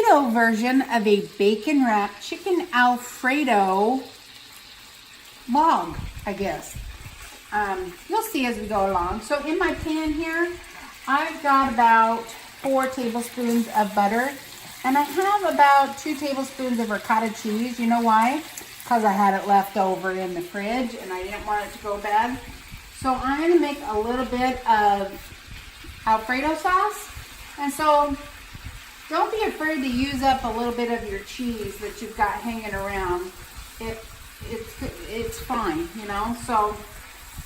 keto version of a bacon wrapped chicken Alfredo log, I guess. You'll see as we go along. So in my pan here, I've got about 4 tablespoons of butter, and I have about 2 tablespoons of ricotta cheese. You know why? Because I had it left over in the fridge and I didn't want it to go bad. So I'm going to make a little bit of Alfredo sauce. And so don't be afraid to use up a little bit of your cheese that you've got hanging around. It's fine, you know. So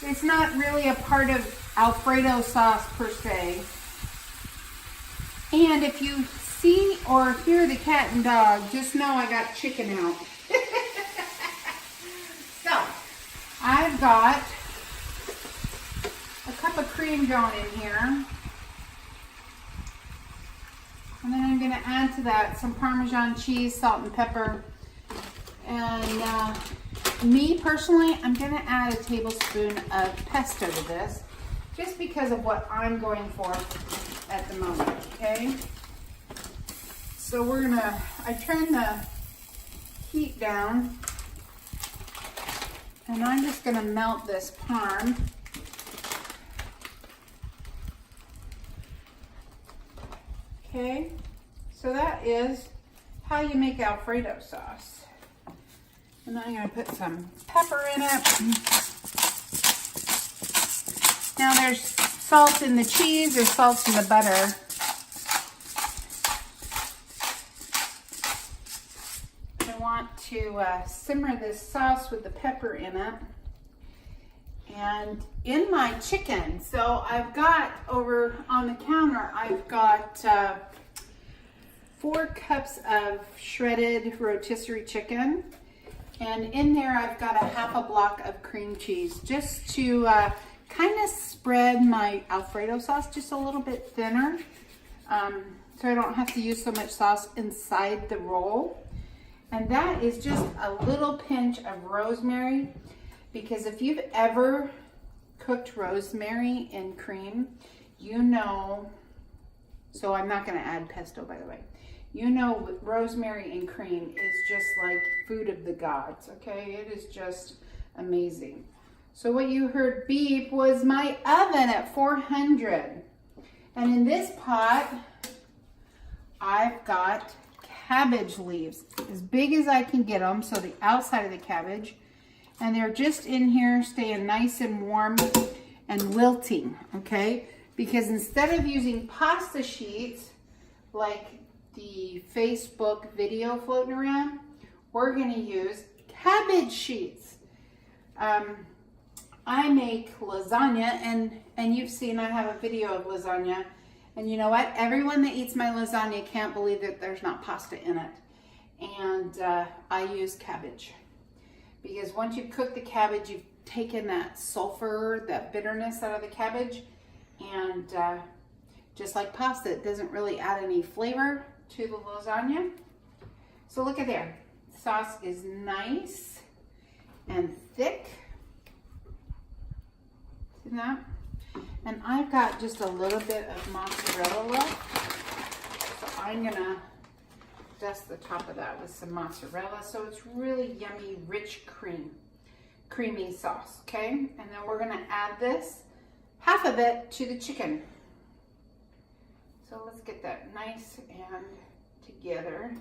it's not really a part of Alfredo sauce per se. And if you see or hear the cat and dog, just know I got chicken out. So I've got a cup of cream going in here. And then I'm going to add to that some Parmesan cheese, salt and pepper. And me personally, I'm going to add a tablespoon of pesto to this, just because of what I'm going for at the moment, okay? So we're going to, I turn the heat down, and I'm just going to melt this parm. Okay, so that is how you make Alfredo sauce. And then I'm going to put some pepper in it. Now there's salt in the cheese, there's salt in the butter. I want to simmer this sauce with the pepper in it. And in my chicken, so I've got over on the counter, I've got 4 cups of shredded rotisserie chicken. And in there, I've got a half a block of cream cheese, just to kind of spread my Alfredo sauce just a little bit thinner, so I don't have to use so much sauce inside the roll. And that is just a little pinch of rosemary, because if you've ever cooked rosemary in cream, you know, so I'm not going to add pesto, by the way. You know, rosemary and cream is just like food of the gods, okay? It is just amazing. So what you heard beep was my oven at 400. And in this pot, I've got cabbage leaves, as big as I can get them, so the outside of the cabbage. And they're just in here staying nice and warm and wilting, okay? Because instead of using pasta sheets like the Facebook video floating around, we're going to use cabbage sheets. I make lasagna, and you've seen I have a video of lasagna, and you know what? Everyone that eats my lasagna can't believe that there's not pasta in it. And I use cabbage, because once you cook the cabbage, you've taken that sulfur, that bitterness out of the cabbage, and just like pasta, it doesn't really add any flavor to the lasagna. So look at there. Sauce is nice and thick. See that? And I've got just a little bit of mozzarella left. So I'm gonna dust the top of that with some mozzarella. So it's really yummy, rich creamy sauce, okay? And then we're gonna add this, half of it, to the chicken. So let's get that nice and together.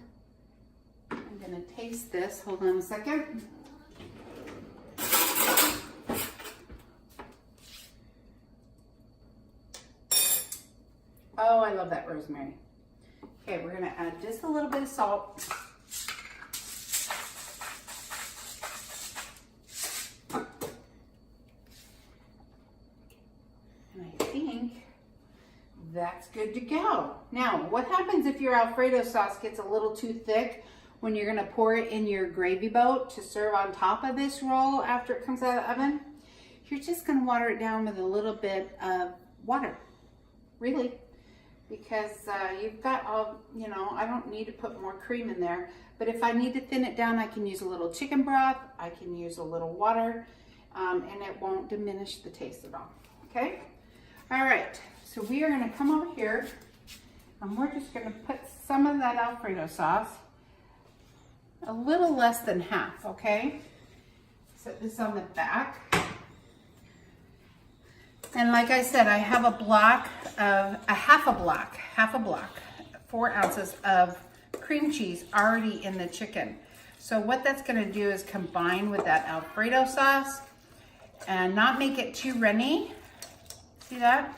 I'm gonna taste this. Hold on a second. Oh, I love that rosemary. Okay, we're gonna add just a little bit of salt. And I think that's good to go. Now, what happens if your Alfredo sauce gets a little too thick when you're gonna pour it in your gravy boat to serve on top of this roll after it comes out of the oven? You're just gonna water it down with a little bit of water, really. Because you've got all, you know, I don't need to put more cream in there, but if I need to thin it down, I can use a little chicken broth, I can use a little water, and it won't diminish the taste at all, okay? All right, so we are gonna come over here And we're just gonna put some of that Alfredo sauce, a little less than half, okay? Set this on the back. And like I said, I have a block of, half a block, 4 ounces of cream cheese already in the chicken. So what that's gonna do is combine with that Alfredo sauce and not make it too runny. See that?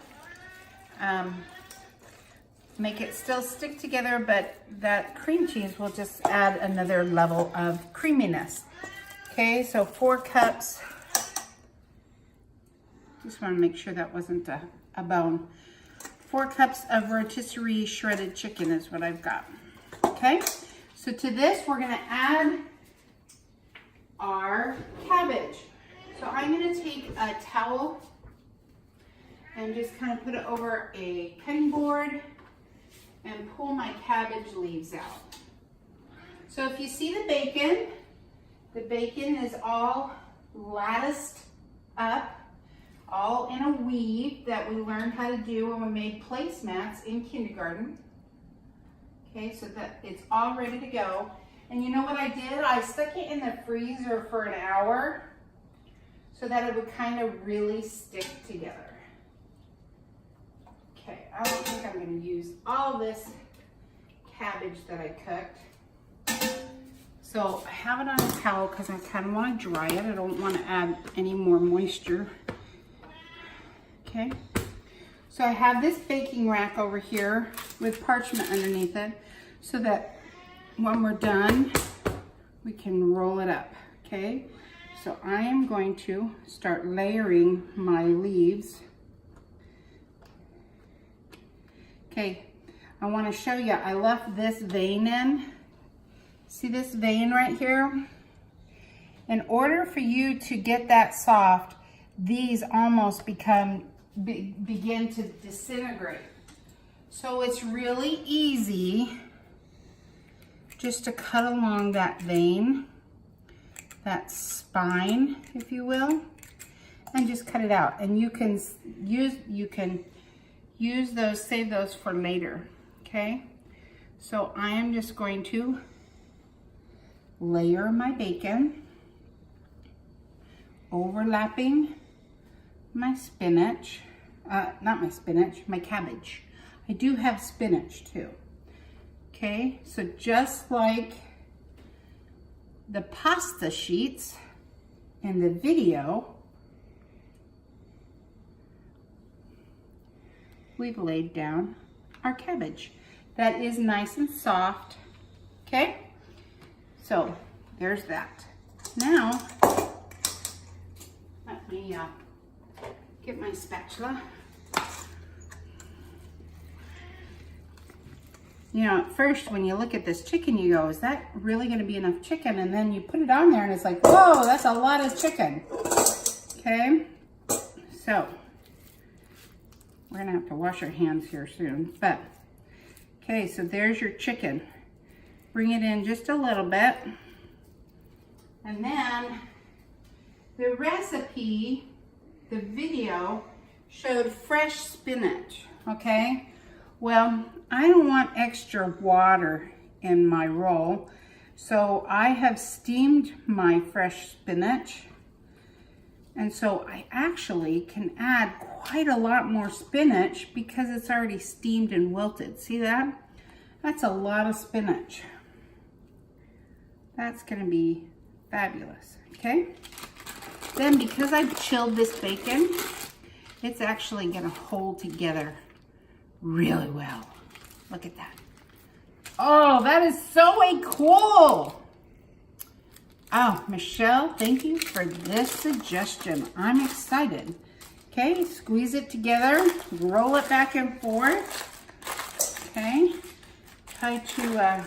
Make it still stick together, but that cream cheese will just add another level of creaminess. Okay, so 4 cups. Just want to make sure that wasn't a bone. 4 cups of rotisserie shredded chicken is what I've got. Okay, so to this we're gonna add our cabbage. So I'm gonna take a towel and just kind of put it over a cutting board and pull my cabbage leaves out. So if you see the bacon is all latticed up, all in a weave that we learned how to do when we made placemats in kindergarten. Okay, so that it's all ready to go. And you know what I did? I stuck it in the freezer for an hour so that it would kind of really stick together. Okay, I don't think I'm going to use all this cabbage that I cooked. So I have it on a towel because I kind of want to dry it. I don't want to add any more moisture. Okay, so I have this baking rack over here with parchment underneath it so that when we're done, we can roll it up. Okay, so I am going to start layering my leaves. Okay, I want to show you, I left this vein in. See this vein right here? In order for you to get that soft, these almost begin to disintegrate. So it's really easy just to cut along that vein, that spine, if you will, and just cut it out. And you can use those, save those for later, okay? So I am just going to layer my bacon, overlapping my spinach, not my spinach, my cabbage. I do have spinach too. Okay, so just like the pasta sheets in the video, we've laid down our cabbage. That is nice and soft, okay? So there's that. Now, let me get my spatula. You know, at first when you look at this chicken, you go, is that really gonna be enough chicken? And then you put it on there and it's like, whoa, that's a lot of chicken. Okay, so we're gonna have to wash our hands here soon, but okay, so there's your chicken. Bring it in just a little bit. And then the recipe, the video showed fresh spinach, okay? Well, I don't want extra water in my roll, so I have steamed my fresh spinach. And so I actually can add quite a lot more spinach because it's already steamed and wilted. See that? That's a lot of spinach. That's gonna be fabulous, okay? Then because I've chilled this bacon, it's actually gonna hold together really well. Look at that. Oh, that is so cool. Oh, Michelle, thank you for this suggestion. I'm excited. Okay, squeeze it together, roll it back and forth. Okay, try to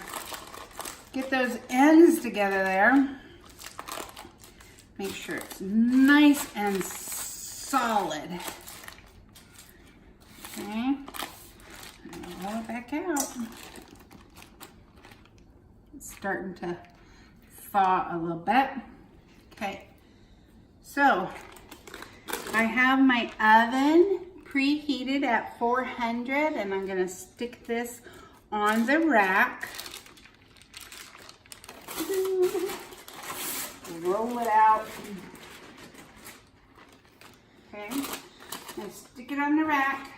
get those ends together there. Make sure it's nice and solid. Okay, and roll it back out. It's starting to thaw a little bit. Okay, so I have my oven preheated at 400 and I'm gonna stick this on the rack. Roll it out. Okay, and stick it on the rack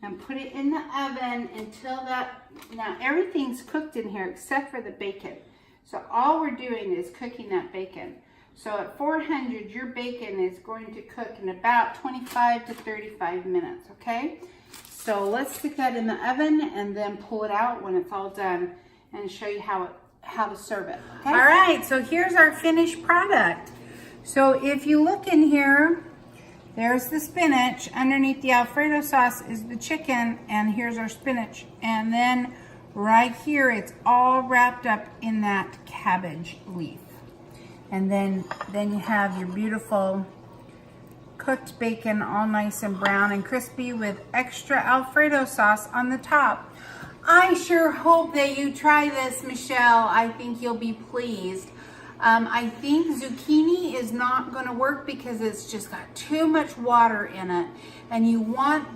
and put it in the oven until that, now everything's cooked in here except for the bacon. So all we're doing is cooking that bacon. So at 400, your bacon is going to cook in about 25 to 35 minutes, okay? So let's stick that in the oven and then pull it out when it's all done and show you how to serve it, okay? All right, so here's our finished product. So if you look in here, there's the spinach. Underneath the Alfredo sauce is the chicken, and here's our spinach. And then right here, it's all wrapped up in that cabbage leaf. And then you have your beautiful cooked bacon, all nice and brown and crispy with extra Alfredo sauce on the top. I sure hope that you try this, Michelle. I think you'll be pleased. I think zucchini is not going to work because it's just got too much water in it, and you want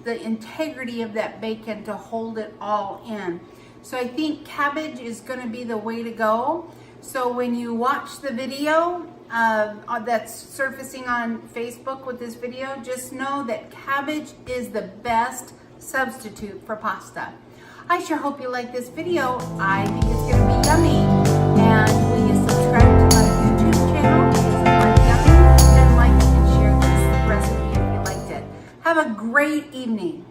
the integrity of that bacon to hold it all in. So I think cabbage is going to be the way to go. So when you watch the video that's surfacing on Facebook with this video, just know that cabbage is the best substitute for pasta. I sure hope you like this video. I think it's going to be yummy. And will you subscribe to my YouTube channel? It's yummy. And like and share this recipe if you liked it. Have a great evening.